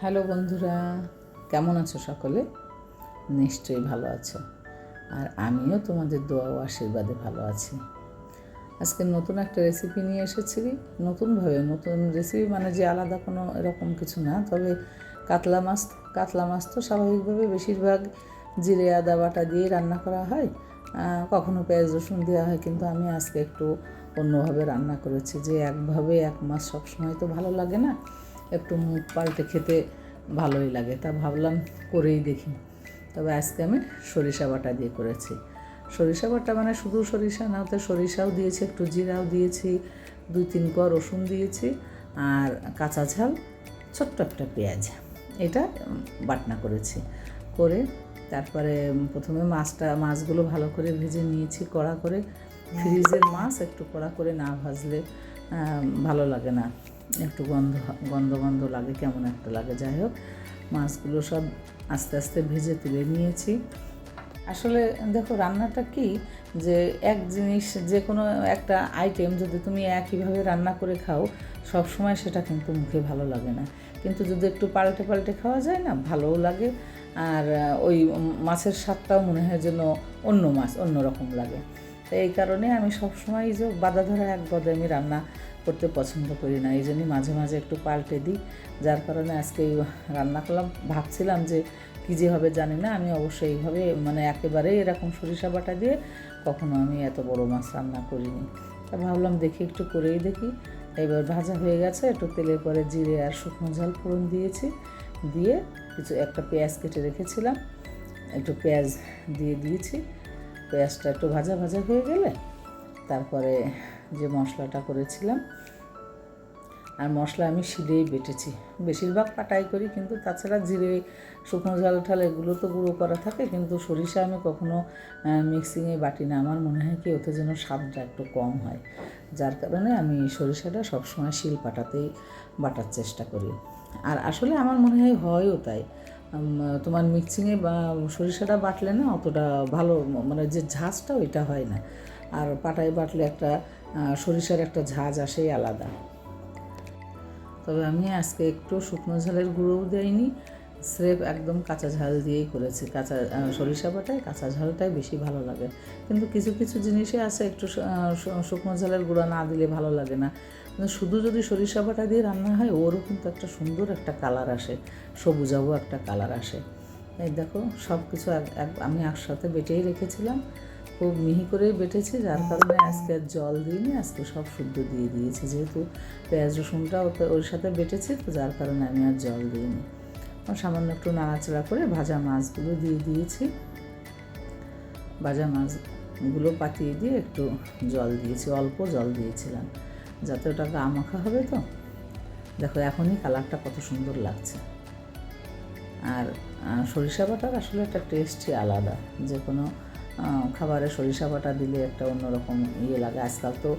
Hello বন্ধুরা, কেমন আছো সকলে? নিশ্চয়ই ভালো আছো। আর আমিও তোমাদের দোয়া ও আশীর্বাদে ভালো আছি। আজকে নতুন একটা রেসিপি নিয়ে এসেছি। নতুন রেসিপি মানে যে আলাদা কোনো এরকম কিছু না, তবে কাতলা মাছ তো স্বাভাবিকভাবে বেশিরভাগ জিরে আদা বাটা দিয়ে রান্না করা হয়, কখনো পেঁয়াজ রসুন দেওয়া হয়, কিন্তু আমি আজকে একটু অন্যভাবে রান্না করেছি। যে একভাবে এক মাছ সবসময় তো ভালো লাগে না, একটু মুখ পাল্টে খেতে ভালোই লাগে, তা ভাবলাম করেই দেখি। তবে আজকে আমি সরিষা বাটা দিয়ে করেছি। সরিষা বাটা মানে শুধু সরিষা না, ওতে সরিষাও দিয়েছি, একটু জিরাও দিয়েছি, 2-3 কোয়া রসুন দিয়েছি, আর কাঁচা ঝাল, ছোট্ট একটা পেঁয়াজ, এটা বাটনা করেছি। করে তারপরে প্রথমে মাছগুলো ভালো করে ভেজে নিয়েছি কড়া করে। ফ্রিজের মাছ একটু কড়া করে না ভাজলে ভালো লাগে না, একটু গন্ধ লাগে, কেমন একটা লাগে। যাই হোক, মাছগুলো সব আস্তে আস্তে ভেজে তুলে নিয়েছি। আসলে দেখো, রান্নাটা কি, যে এক জিনিস, যে কোনো একটা আইটেম যদি তুমি একইভাবে রান্না করে খাও, সব সময় সেটা কিন্তু মুখে ভালো লাগে না। কিন্তু যদি একটু পাল্টে পাল্টে খাওয়া যায় না, ভালোও লাগে। আর ওই মাছের স্বাদটাও মনে হয় যেন অন্য রকম লাগে। তাই এই কারণে আমি সবসময় যে বাঁধা ধরা এক পদে আমি রান্না করতে পছন্দ করি না, এই জন্যই মাঝে মাঝে একটু পাল্টে দিই। যার কারণে আজকে রান্না করলাম। ভাবছিলাম যে কী যে হবে জানি না, আমি অবশ্যই এইভাবে মানে একেবারেই এরকম সরিষা বাটা দিয়ে কখনো আমি এত বড় মাছ রান্না করিনি। তা ভাবলাম দেখি, একটু করেই দেখি। এবার ভাজা হয়ে গেছে, একটু তেলের পরে জিরে আর শুকনো ঝাল ফোড়ন দিয়েছি, দিয়ে একটা পেঁয়াজ কেটে রেখেছিলাম, একটু পেঁয়াজ দিয়ে দিয়েছি। পেঁয়াজটা একটু ভাজা ভাজা হয়ে গেলে তারপরে যে মশলাটা করেছিলাম, আর মশলা আমি শিলেই বেটেছি, বেশিরভাগ পাটাই করি, কিন্তু তাছাড়া জিরে শুকনো ঝাল এগুলো তো গুঁড়ো করা থাকে, কিন্তু সরিষা আমি কখনো মিক্সিংয়ে বাটি না। আমার মনে হয় কি, ওতে যেন স্বাদটা একটু কম হয়, যার কারণে আমি সরিষাটা সবসময় শিল পাটাতেই বাটার চেষ্টা করি। আর আসলে আমার মনে হয় হয়ও তাই। তোমার মিক্সিংয়ে বা সরিষাটা বাটলে না অতটা ভালো, মানে যে ঝাঁজটা ওইটা হয় না। আর পাটায় বাটলে একটা সরিষার একটা ঝাঁজ আসেই আলাদা। তবে আমি আজকে একটু শুকনো ঝালের গুঁড়োও দেয়নি, স্রেফ একদম কাঁচা ঝাল দিয়েই করেছি। সরিষা বাটায় কাঁচা ঝালটাই বেশি ভালো লাগে। কিন্তু কিছু কিছু জিনিসে আছে একটু শুকনো ঝালের গুঁড়ো না দিলে ভালো লাগে না। কিন্তু শুধু যদি সরিষা বাটা দিয়ে রান্না হয়, ওরও কিন্তু একটা সুন্দর একটা কালার আসে, সবুজাবো একটা কালার আসে। এই দেখো, সব কিছু আমি একসাথে বেটেই রেখেছিলাম, খুব মিহি করেই বেটেছি, যার কারণে আজকে আর জল দিইনি, আজকে সব শুদ্ধ দিয়ে দিয়েছি। যেহেতু পেঁয়াজ রসুনটা ওর সাথে বেটেছি, তো যার কারণে আমি আর জল দিইনি। সামান্য একটু নাড়াচাড়া করে ভাজা মাছগুলো দিয়ে দিয়েছি। ভাজা মাছগুলো পাতিয়ে দিয়ে একটু জল দিয়েছি, অল্প জল দিয়েছিলাম, যাতে ওটা গা মাখা হবে। তো দেখো, এখনই কালারটা কত সুন্দর লাগছে। আর সরিষা বাটার আসলে একটা টেস্টই আলাদা, যে কোনো খাবারে সরিষা বাটা দিলে একটা অন্যরকম লাগে। আজকাল তো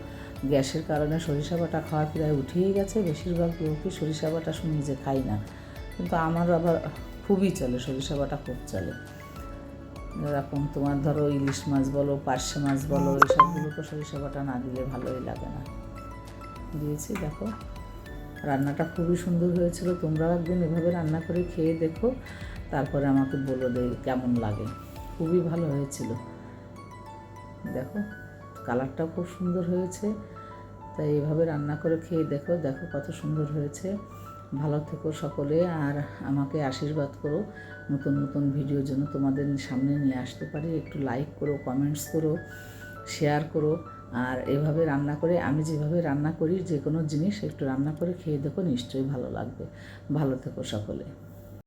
গ্যাসের কারণে সরিষা বাটা খাওয়া প্রায় উঠেই গেছে, বেশিরভাগ লোকই সরিষা বাটা শুনি যে খাই না, কিন্তু আমার আবার খুবই চলে, সরিষা বাটা খুব চলে। এরকম তোমার ধরো ইলিশ মাছ বলো, পার্শে মাছ বলো, এসবগুলো তো সরিষা বাটা না দিলে ভালোই লাগে না। দিয়েছি, দেখো রান্নাটা খুবই সুন্দর হয়েছিল। তোমরাও একদিন এভাবে রান্না করে খেয়ে দেখো, তারপরে আমাকে বলো কেমন লাগে। খুবই ভালো হয়েছিল। দেখো, কালারটাও খুব সুন্দর হয়েছে। তাই এভাবে রান্না করে খেয়ে দেখো, দেখো কত সুন্দর হয়েছে। ভালো থেকো সকলে, আর আমাকে আশীর্বাদ করো, নতুন নতুন ভিডিওর জন্য তোমাদের সামনে নিয়ে আসতে পারি। একটু লাইক করো, কমেন্টস করো, শেয়ার করো। আর এভাবে রান্না করে, আমি যেভাবে রান্না করি যে কোনো জিনিস একটু রান্না করে খেয়ে দেখো, নিশ্চয়ই ভালো লাগবে। ভালো থেকো সকলে।